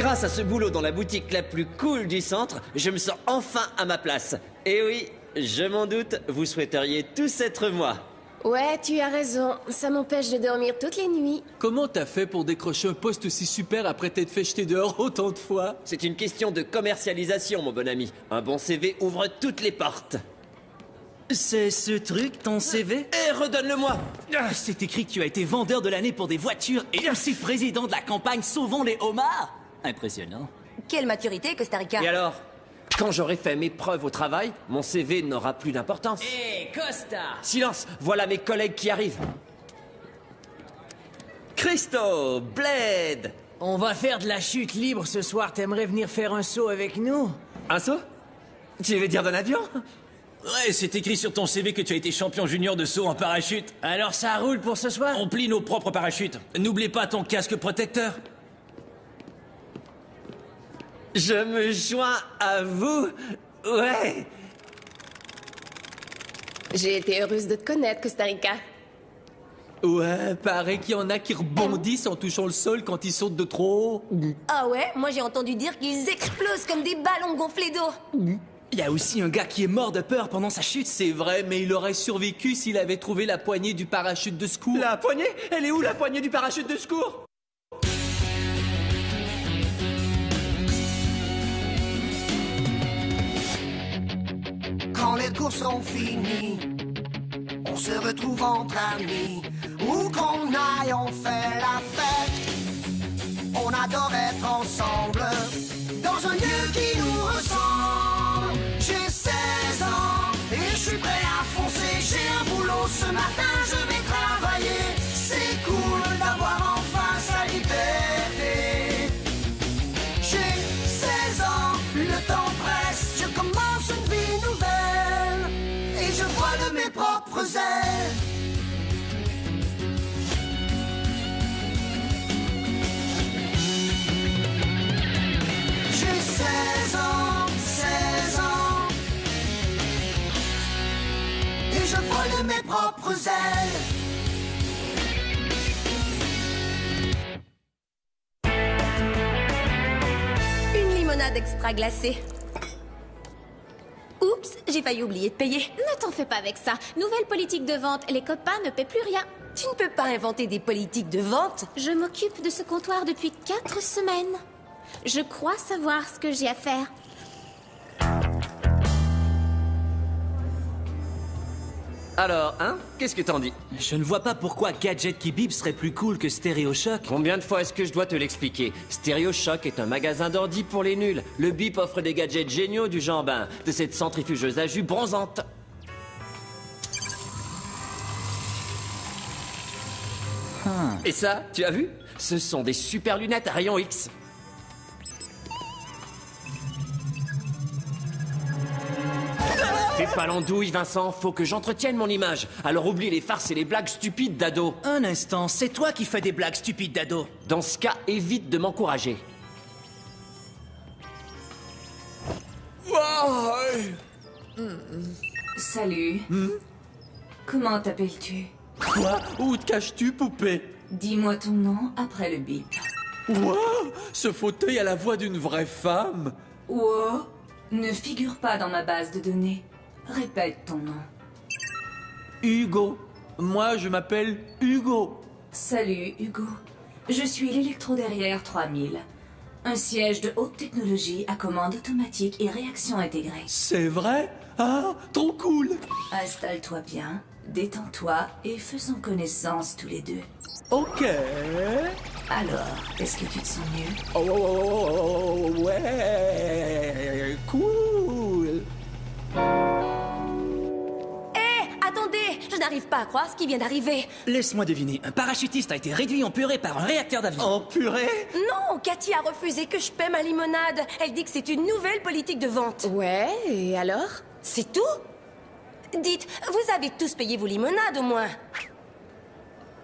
Grâce à ce boulot dans la boutique la plus cool du centre, je me sens enfin à ma place. Et oui, je m'en doute, vous souhaiteriez tous être moi. Ouais, tu as raison. Ça m'empêche de dormir toutes les nuits. Comment t'as fait pour décrocher un poste aussi super après t'être fait jeter dehors autant de fois? C'est une question de commercialisation, mon bon ami. Un bon CV ouvre toutes les portes. C'est ce truc, ton CV? Eh, redonne-le-moi! C'est écrit que tu as été vendeur de l'année pour des voitures et aussi président de la campagne Sauvons les homards. Impressionnant. Quelle maturité, Costa Rica. Et alors? Quand j'aurai fait mes preuves au travail, mon CV n'aura plus d'importance. Hé, Costa! Silence! Voilà mes collègues qui arrivent. Christo! Bled! On va faire de la chute libre ce soir. T'aimerais venir faire un saut avec nous? Un saut? Tu veux dire d'un avion? Ouais, c'est écrit sur ton CV que tu as été champion junior de saut en parachute. Alors ça roule pour ce soir? On plie nos propres parachutes. N'oublie pas ton casque protecteur. Je me joins à vous. Ouais. J'ai été heureuse de te connaître, Costa Rica. Ouais, paraît qu'il y en a qui rebondissent en touchant le sol quand ils sautent de trop haut. Ah ouais, moi j'ai entendu dire qu'ils explosent comme des ballons gonflés d'eau. Il y a aussi un gars qui est mort de peur pendant sa chute. C'est vrai, mais il aurait survécu s'il avait trouvé la poignée du parachute de secours. La poignée? Elle est où la poignée du parachute de secours? Quand les cours sont finis, on se retrouve entre amis. Où qu'on aille, on fait la fête. On adore être ensemble, dans un lieu qui nous ressemble. J'ai 16 ans et je suis prêt à foncer. J'ai un boulot ce matin, je vais travailler. C'est cool d'avoir enfin sa liberté. J'ai 16 ans, le temps presse. Je commence une vie nouvelle et je vole de mes propres ailes. J'ai 16 ans, 16 ans et je vole de mes propres ailes. Une limonade extra glacée. Oups, j'ai failli oublier de payer. Ne t'en fais pas avec ça. Nouvelle politique de vente. Les copains ne paient plus rien. Tu ne peux pas inventer des politiques de vente. Je m'occupe de ce comptoir depuis 4 semaines. Je crois savoir ce que j'ai à faire. Alors, hein? Qu'est-ce que t'en dis? Je ne vois pas pourquoi Gadget qui bip serait plus cool que Stereo Shock. Combien de fois est-ce que je dois te l'expliquer? Stereo Shock est un magasin d'ordi pour les nuls. Le bip offre des gadgets géniaux du genre, de cette centrifugeuse à jus bronzante. Et ça, tu as vu? Ce sont des super lunettes à rayon X. Fais pas l'andouille, Vincent, faut que j'entretienne mon image. Alors oublie les farces et les blagues stupides d'ado. Un instant, c'est toi qui fais des blagues stupides d'ado. Dans ce cas, évite de m'encourager. Salut. Comment t'appelles-tu? Quoi? Où te caches-tu, poupée? Dis-moi ton nom après le bip. Wow! Ce fauteuil a la voix d'une vraie femme. Wow, ne figure pas dans ma base de données. Répète ton nom. Hugo. Moi, je m'appelle Hugo. Salut, Hugo. Je suis l'électro-derrière 3000. Un siège de haute technologie à commande automatique et réaction intégrée. C'est vrai? Ah, trop cool! Installe-toi bien, détends-toi et faisons connaissance tous les deux. Ok. Alors, est-ce que tu te sens mieux? Oh, ouais. Cool. Attendez, je n'arrive pas à croire ce qui vient d'arriver. Laisse-moi deviner, un parachutiste a été réduit en purée par un réacteur d'avion. En purée? Non, Cathy a refusé que je paie ma limonade. Elle dit que c'est une nouvelle politique de vente. Ouais, et alors? C'est tout? Dites, vous avez tous payé vos limonades au moins?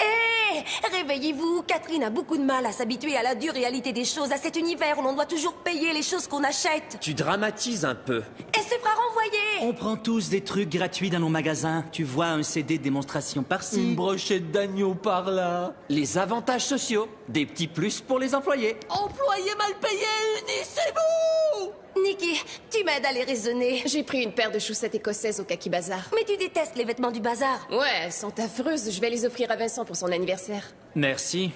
Hé! Réveillez-vous, Catherine a beaucoup de mal à s'habituer à la dure réalité des choses, à cet univers où l'on doit toujours payer les choses qu'on achète. Tu dramatises un peu. Elle se fera renvoyer. On prend tous des trucs gratuits dans nos magasins. Tu vois un CD de démonstration par-ci. Une brochette d'agneau par là. Les avantages sociaux, des petits plus pour les employés. Employés mal payés, unissez-vous! Nikki, tu m'aides à les raisonner. J'ai pris une paire de chaussettes écossaises au Kaki Bazar. Mais tu détestes les vêtements du bazar. Ouais, elles sont affreuses. Je vais les offrir à Vincent pour son anniversaire. Merci.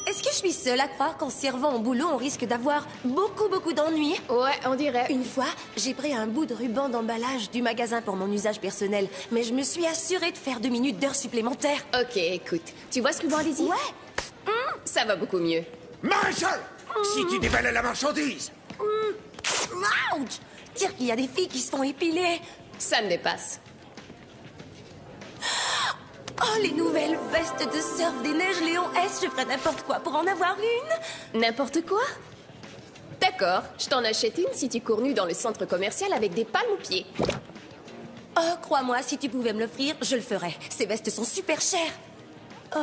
Est-ce que je suis seule à croire qu'en servant au boulot, on risque d'avoir beaucoup d'ennuis? Ouais, on dirait. Une fois, j'ai pris un bout de ruban d'emballage du magasin pour mon usage personnel, mais je me suis assurée de faire 2 minutes d'heures supplémentaires. Ok, écoute. Tu vois ce ruban adhésif? Ouais. Ça va beaucoup mieux. Marshall! Si tu déballes la marchandise! Ouch! Dire qu'il y a des filles qui se font épiler. Ça me dépasse. Oh, les nouvelles vestes de surf des neiges Léon S, je ferais n'importe quoi pour en avoir une. N'importe quoi? D'accord, je t'en achète une si tu cours nu dans le centre commercial avec des palmes aux pieds. Oh, crois-moi, si tu pouvais me l'offrir, je le ferais. Ces vestes sont super chères. Oh,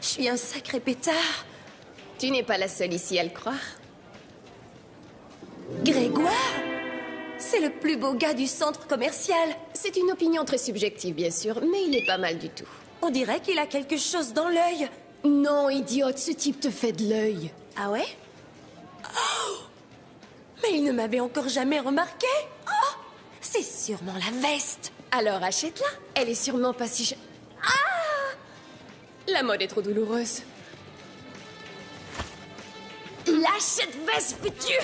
je suis un sacré pétard. Tu n'es pas la seule ici à le croire. Grégoire? C'est le plus beau gars du centre commercial. C'est une opinion très subjective, bien sûr, mais il est pas mal du tout. On dirait qu'il a quelque chose dans l'œil. Non, idiote, ce type te fait de l'œil. Ah ouais? Oh! Mais il ne m'avait encore jamais remarqué. Oh! C'est sûrement la veste. Alors achète-la. Elle est sûrement pas si... Ah! La mode est trop douloureuse. Lâche cette veste, peux-tu?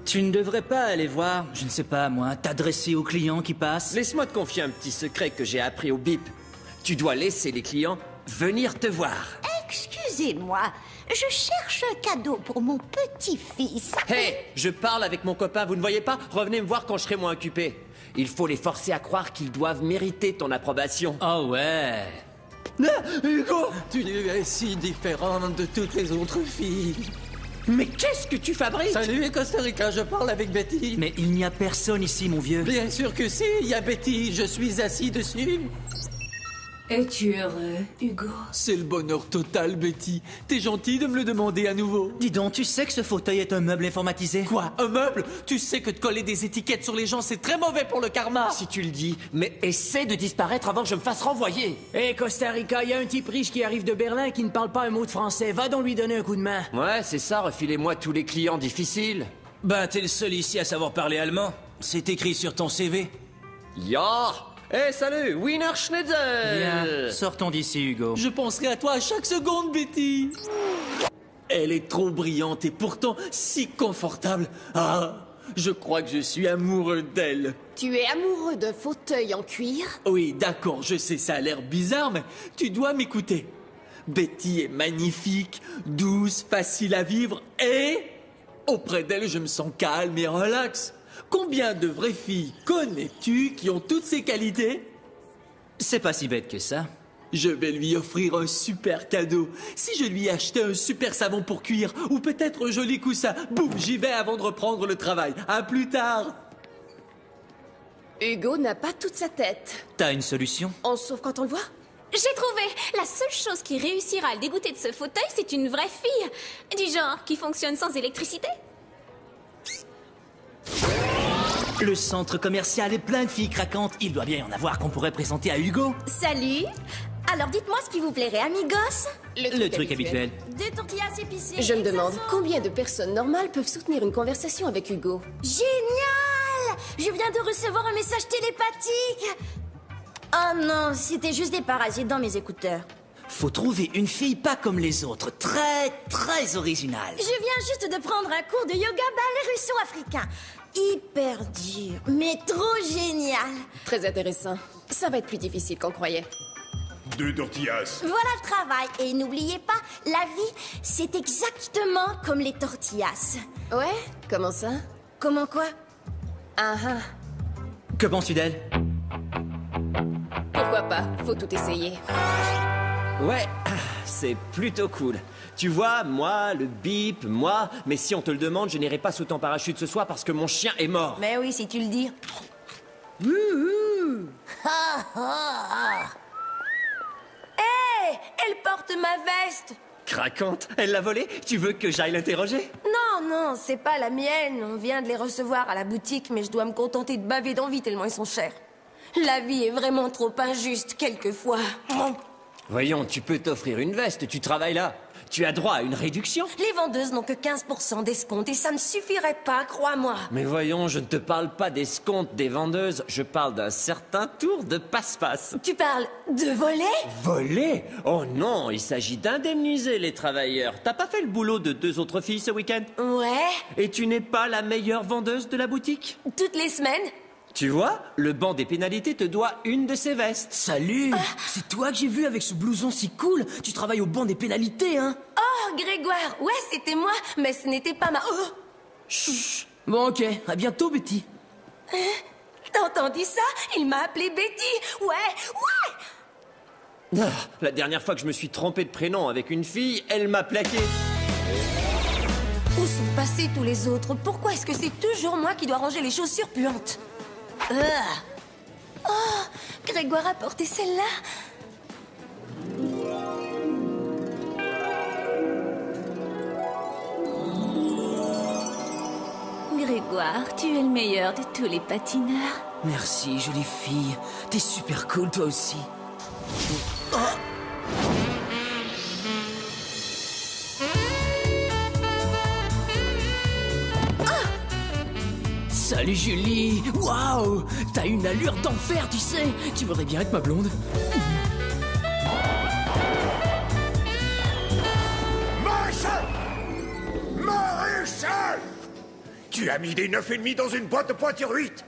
Tu ne devrais pas aller voir, je ne sais pas moi, t'adresser aux clients qui passent. Laisse-moi te confier un petit secret que j'ai appris au BIP. Tu dois laisser les clients venir te voir. Excusez-moi, je cherche un cadeau pour mon petit-fils. Hé, je parle avec mon copain, vous ne voyez pas? Revenez me voir quand je serai moins occupé. Il faut les forcer à croire qu'ils doivent mériter ton approbation. Oh ouais. Hugo, tu es si différent de toutes les autres filles. Mais qu'est-ce que tu fabriques? Salut, Costa Rica, je parle avec Betty. Mais il n'y a personne ici, mon vieux. Bien sûr que si, il y a Betty, je suis assis dessus. Es-tu heureux, Hugo? C'est le bonheur total, Betty. T'es gentil de me le demander à nouveau. Dis donc, tu sais que ce fauteuil est un meuble informatisé? Quoi? Un meuble? Tu sais que de coller des étiquettes sur les gens, c'est très mauvais pour le karma. Si tu le dis, mais essaie de disparaître avant que je me fasse renvoyer. Hé, Costa Rica, il y a un type riche qui arrive de Berlin qui ne parle pas un mot de français. Va donc lui donner un coup de main. Ouais, c'est ça, refilez-moi tous les clients difficiles. Bah, t'es le seul ici à savoir parler allemand. C'est écrit sur ton CV. Ya! Hey, salut, Wiener Schnitzel! Viens, sortons d'ici, Hugo. Je penserai à toi à chaque seconde, Betty. Elle est trop brillante et pourtant si confortable. Ah, je crois que je suis amoureux d'elle. Tu es amoureux d'un fauteuil en cuir? Oui, d'accord, je sais, ça a l'air bizarre, mais tu dois m'écouter. Betty est magnifique, douce, facile à vivre et... auprès d'elle, je me sens calme et relax. Combien de vraies filles connais-tu qui ont toutes ces qualités? C'est pas si bête que ça. Je vais lui offrir un super cadeau. Si je lui achetais un super savon pour cuire, ou peut-être un joli coussin, boum, j'y vais avant de reprendre le travail. À plus tard. Hugo n'a pas toute sa tête. T'as une solution? On se sauve quand on le voit? J'ai trouvé! La seule chose qui réussira à le dégoûter de ce fauteuil, c'est une vraie fille. Du genre qui fonctionne sans électricité. Le centre commercial est plein de filles craquantes. Il doit bien y en avoir qu'on pourrait présenter à Hugo. Salut. Alors dites-moi ce qui vous plairait, amigos. Le truc habituel. Des tortillas épicées. Je me demande combien de personnes normales peuvent soutenir une conversation avec Hugo. Génial! Je viens de recevoir un message télépathique. Oh non, c'était juste des parasites dans mes écouteurs. Faut trouver une fille pas comme les autres. Très, très originale. Je viens juste de prendre un cours de yoga ballet russo-africain. Hyper dur, mais trop génial. Très intéressant. Ça va être plus difficile qu'on croyait. 2 tortillas. Voilà le travail. Et n'oubliez pas, la vie, c'est exactement comme les tortillas. Ouais? Comment ça? Comment quoi? Ah ah. Que penses-tu d'elle? Pourquoi pas? Faut tout essayer. Ouais, c'est plutôt cool. Tu vois, moi, le bip, moi... Mais si on te le demande, je n'irai pas sauter en parachute ce soir parce que mon chien est mort. Mais oui, si tu le dis. Hé, elle porte ma veste. Craquante, elle l'a volée? Tu veux que j'aille l'interroger? Non, c'est pas la mienne. On vient de les recevoir à la boutique, mais je dois me contenter de baver d'envie tellement ils sont chers. La vie est vraiment trop injuste, quelquefois. Voyons, tu peux t'offrir une veste, tu travailles là. Tu as droit à une réduction. Les vendeuses n'ont que 15% d'escompte et ça ne suffirait pas, crois-moi. Mais voyons, je ne te parle pas d'escompte des vendeuses, je parle d'un certain tour de passe-passe. Tu parles de voler? Voler? Oh non, il s'agit d'indemniser les travailleurs. T'as pas fait le boulot de 2 autres filles ce week-end? Ouais. Et tu n'es pas la meilleure vendeuse de la boutique? Toutes les semaines? Tu vois, le banc des pénalités te doit une de ses vestes. Salut! C'est toi que j'ai vu avec ce blouson si cool. Tu travailles au banc des pénalités, hein? Oh, Grégoire, ouais, c'était moi, mais ce n'était pas ma... Oh. Chut! Bon, ok, à bientôt, Betty. T'as entendu ça? Il m'a appelé Betty. Ouais! Ah, la dernière fois que je me suis trompé de prénom avec une fille, elle m'a plaqué. Où sont passés tous les autres? Pourquoi est-ce que c'est toujours moi qui dois ranger les chaussures puantes? Oh, Grégoire a porté celle-là. Grégoire, tu es le meilleur de tous les patineurs. Merci, jolie fille. T'es super cool, toi aussi. Oh. Salut Julie! Waouh! T'as une allure d'enfer, tu sais! Tu voudrais bien être ma blonde? Maréchal! Tu as mis des 9,5 dans une boîte de pointure 8.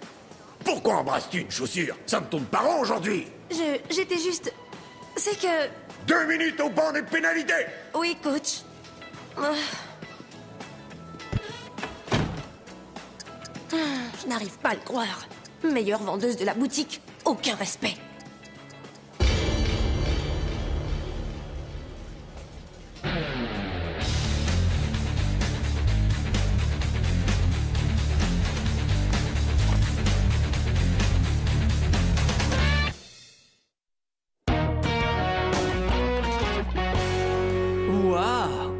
Pourquoi embrasses-tu une chaussure? Ça me tombe pas rond aujourd'hui. J'étais juste... C'est que... 2 minutes au banc des pénalités! Oui, coach. Je n'arrive pas à le croire. Meilleure vendeuse de la boutique, aucun respect.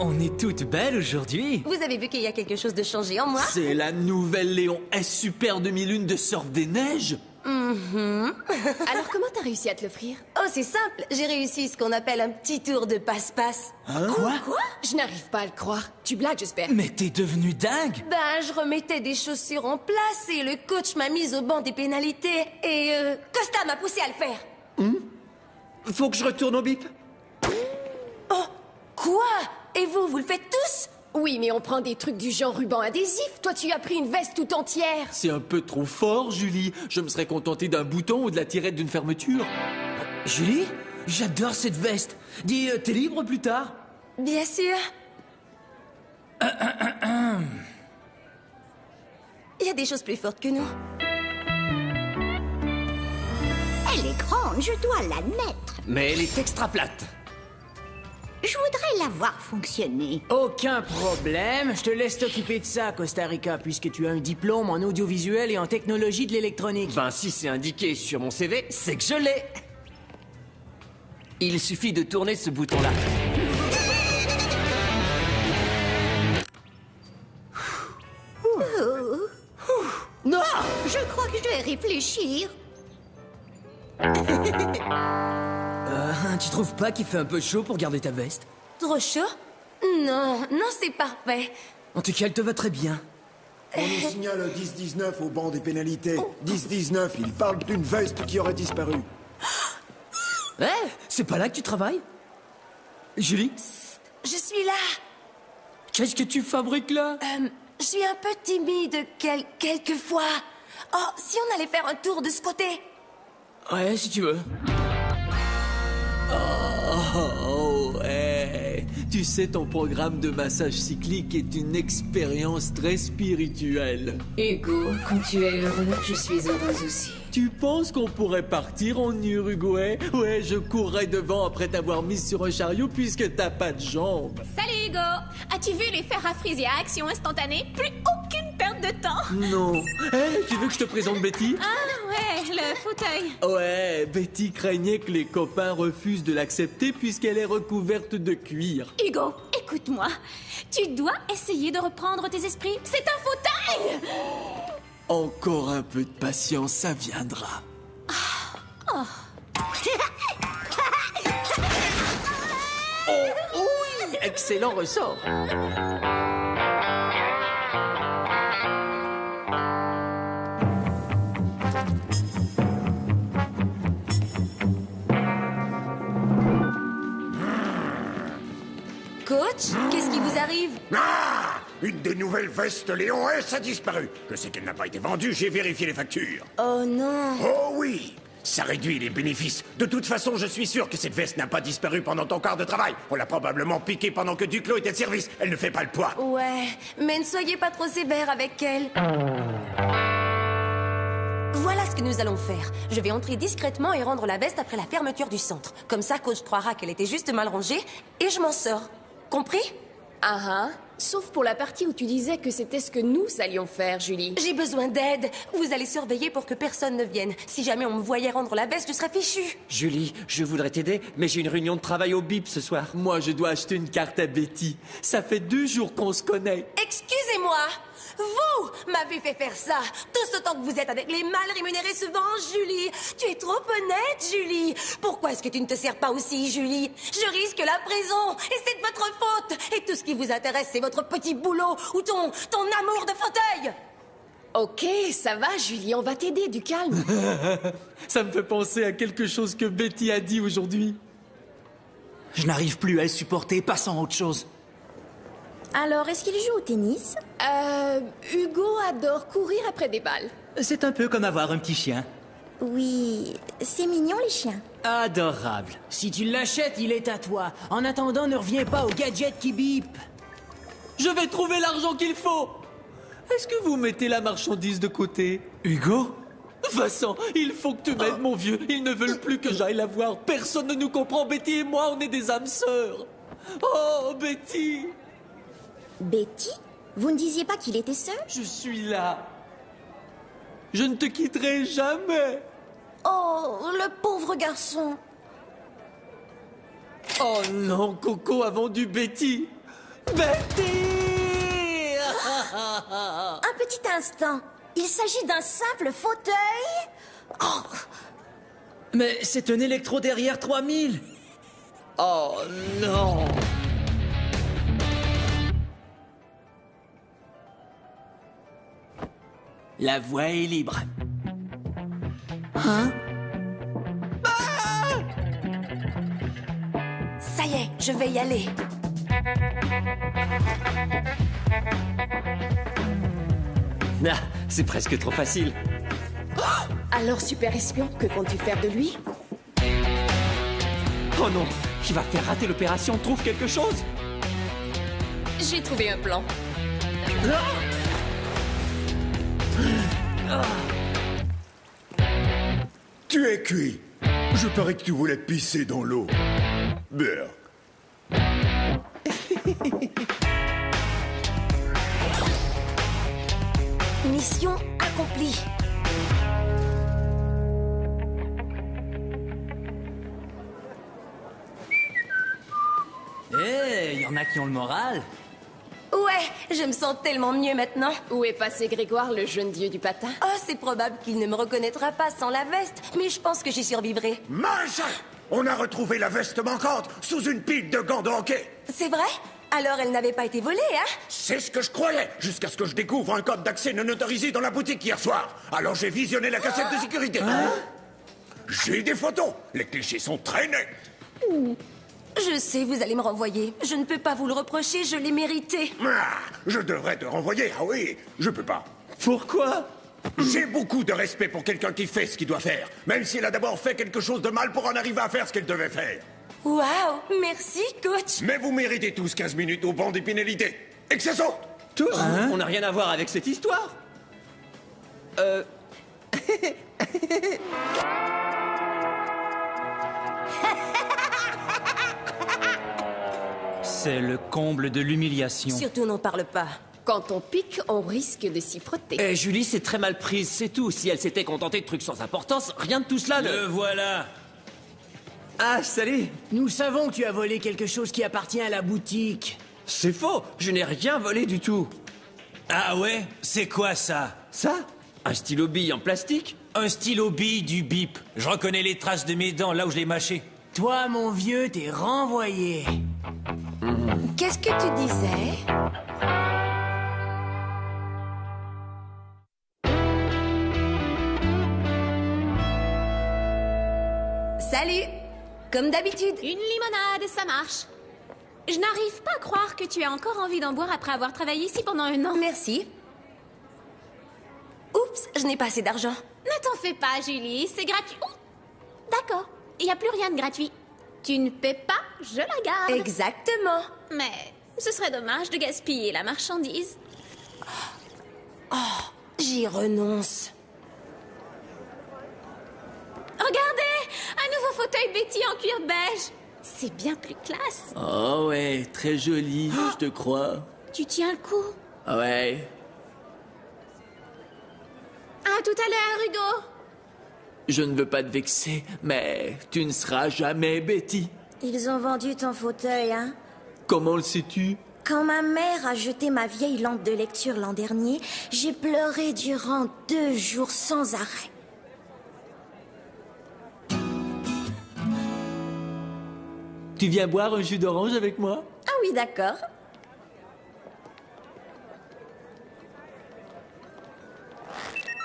On est toutes belles aujourd'hui. Vous avez vu qu'il y a quelque chose de changé en moi? C'est la nouvelle Léon S Super 2001 de Surf des Neiges. Alors comment t'as réussi à te l'offrir? Oh, c'est simple. J'ai réussi ce qu'on appelle un petit tour de passe-passe. Hein? Quoi? Je n'arrive pas à le croire. Tu blagues, j'espère. Mais t'es devenue dingue. Ben, je remettais des chaussures en place et le coach m'a mise au banc des pénalités. Et Costa m'a poussé à le faire. Faut que je retourne au bip. Oh, quoi? Et vous le faites tous? Oui, mais on prend des trucs du genre ruban adhésif. Toi, tu as pris une veste tout entière. C'est un peu trop fort, Julie. Je me serais contenté d'un bouton ou de la tirette d'une fermeture. Julie? J'adore cette veste. Dis, t'es libre plus tard? Bien sûr. Il y a des choses plus fortes que nous. Elle est grande, je dois l'admettre. Mais elle est extra plate. Je voudrais la voir fonctionner. Aucun problème, je te laisse t'occuper de ça, Costa Rica, puisque tu as un diplôme en audiovisuel et en technologie de l'électronique. Ben, si c'est indiqué sur mon CV, c'est que je l'ai. Il suffit de tourner ce bouton-là. Non, je crois que je vais réfléchir. Tu trouves pas qu'il fait un peu chaud pour garder ta veste? Trop chaud? Non, c'est parfait. En tout cas, elle te va très bien. On nous signale 10-19 au banc des pénalités. 10-19, il parle d'une veste qui aurait disparu. C'est pas là que tu travailles? Julie? Je suis là. Qu'est-ce que tu fabriques là? Je suis un peu timide quelquefois. Oh, si on allait faire un tour de ce côté? Ouais, si tu veux. Ouais. Tu sais, ton programme de massage cyclique est une expérience très spirituelle. Hugo, quand tu es heureux, je suis heureuse aussi. Tu penses qu'on pourrait partir en Uruguay? Ouais, je courrais devant après t'avoir mise sur un chariot puisque t'as pas de jambes. Salut Hugo! As-tu vu les fers à friser à action instantanée? Plus aucune perte de temps! Non. Tu veux que je te présente Betty? Ah ouais! fauteuil. Ouais, Betty craignait que les copains refusent de l'accepter puisqu'elle est recouverte de cuir. Hugo, écoute-moi. Tu dois essayer de reprendre tes esprits. C'est un fauteuil. Encore un peu de patience, ça viendra. Oh. Oh, oui, excellent ressort. Coach, qu'est-ce qui vous arrive? Ah! Une des nouvelles vestes Léon S a disparu. Je sais qu'elle n'a pas été vendue, j'ai vérifié les factures. Oh non. Oh oui! Ça réduit les bénéfices. De toute façon, je suis sûr que cette veste n'a pas disparu pendant ton quart de travail. On l'a probablement piquée pendant que Duclos était de service. Elle ne fait pas le poids. Ouais, mais ne soyez pas trop sévère avec elle. Voilà ce que nous allons faire. Je vais entrer discrètement et rendre la veste après la fermeture du centre. Comme ça, coach croira qu'elle était juste mal rangée et je m'en sors. Compris? Ah ah. Sauf pour la partie où tu disais que c'était ce que nous allions faire, Julie. J'ai besoin d'aide. Vous allez surveiller pour que personne ne vienne. Si jamais on me voyait rendre la veste, je serais fichu. Julie, je voudrais t'aider, mais j'ai une réunion de travail au BIP ce soir. Moi, je dois acheter une carte à Betty. Ça fait 2 jours qu'on se connaît. Excusez-moi. Vous m'avez fait faire ça. Tout ce temps que vous êtes avec les mal rémunérés se venge, Julie. Tu es trop honnête, Julie. Pourquoi est-ce que tu ne te sers pas aussi, Julie? Je risque la prison et c'est de votre faute. Et tout ce qui vous intéresse, c'est votre petit boulot ou ton amour de fauteuil. Ok, ça va, Julie, on va t'aider, du calme. Ça me fait penser à quelque chose que Betty a dit aujourd'hui. Je n'arrive plus à le supporter, passons à autre chose. Alors, est-ce qu'il joue au tennis? Hugo adore courir après des balles. C'est un peu comme avoir un petit chien. Oui, c'est mignon les chiens. Adorable. Si tu l'achètes, il est à toi. En attendant, ne reviens pas au gadget qui bip. Je vais trouver l'argent qu'il faut. Est-ce que vous mettez la marchandise de côté? Hugo? Vincent, il faut que tu m'aides, mon vieux. Ils ne veulent plus que j'aille la voir. Personne ne nous comprend. Betty et moi, on est des âmes sœurs. Oh, Betty! Betty? Vous ne disiez pas qu'il était seul? Je suis là. Je ne te quitterai jamais. Oh, le pauvre garçon. Oh non, Coco a vendu Betty. Betty! Un petit instant. Il s'agit d'un simple fauteuil? Oh. Mais c'est un électro derrière 3000. Oh non. La voie est libre. Hein? Ça y est, je vais y aller. Ah, c'est presque trop facile. Alors, super espion, que comptes-tu faire de lui? Oh non, il va faire rater l'opération. Trouve quelque chose. J'ai trouvé un plan. Tu es cuit. Je parie que tu voulais pisser dans l'eau. Beurre. Mission accomplie. Il y en a qui ont le moral. Ouais, je me sens tellement mieux maintenant. Où est passé Grégoire, le jeune dieu du patin? Oh, c'est probable qu'il ne me reconnaîtra pas sans la veste, mais je pense que j'y survivrai. Mince! On a retrouvé la veste manquante sous une pile de gants de hockey. C'est vrai? Alors elle n'avait pas été volée, hein? C'est ce que je croyais, jusqu'à ce que je découvre un code d'accès non autorisé dans la boutique hier soir. Alors j'ai visionné la cassette de sécurité. J'ai des photos. Les clichés sont très nets. Je sais, vous allez me renvoyer. Je ne peux pas vous le reprocher, je l'ai mérité. Ah, je devrais te renvoyer, ah oui, je peux pas. Pourquoi? J'ai beaucoup de respect pour quelqu'un qui fait ce qu'il doit faire, même s'il a d'abord fait quelque chose de mal pour en arriver à faire ce qu'il devait faire. Waouh, merci, coach. Mais vous méritez tous 15 minutes au banc des pénalités. Et que ça saute. Tous? On n'a rien à voir avec cette histoire. C'est le comble de l'humiliation. Surtout n'en parle pas. Quand on pique, on risque de s'y frotter. Eh, Julie s'est très mal prise, c'est tout. Si elle s'était contentée de trucs sans importance, rien de tout cela ne... Le voilà. Ah, salut. Nous savons que tu as volé quelque chose qui appartient à la boutique. C'est faux, je n'ai rien volé du tout. Ah ouais? C'est quoi ça? Ça? Un stylo bille en plastique? Un stylo bille du bip. Je reconnais les traces de mes dents là où je l'ai mâché. Toi, mon vieux, t'es renvoyé. Qu'est-ce que tu disais? Salut! Comme d'habitude. Une limonade, ça marche. Je n'arrive pas à croire que tu aies encore envie d'en boire après avoir travaillé ici pendant 1 an. Merci. Oups, je n'ai pas assez d'argent. Ne t'en fais pas, Julie, c'est gratuit. Oh, d'accord, il n'y a plus rien de gratuit. Tu ne paies pas, je la garde. Exactement. Mais ce serait dommage de gaspiller la marchandise. Oh, j'y renonce. Regardez, un nouveau fauteuil Betty en cuir beige. C'est bien plus classe. Oh ouais, très joli, je te crois. Tu tiens le coup. Ah ouais. À tout à l'heure, Hugo. Je ne veux pas te vexer, mais tu ne seras jamais Betty. Ils ont vendu ton fauteuil, hein? Comment le sais-tu? Quand ma mère a jeté ma vieille lampe de lecture l'an dernier, j'ai pleuré durant 2 jours sans arrêt. Tu viens boire un jus d'orange avec moi? Ah oui, d'accord.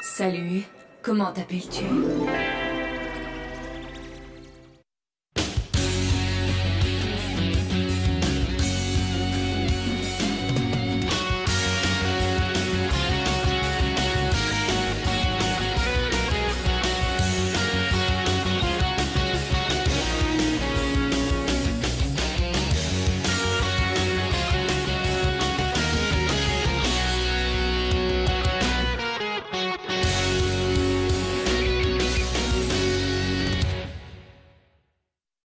Salut, comment t'appelles-tu?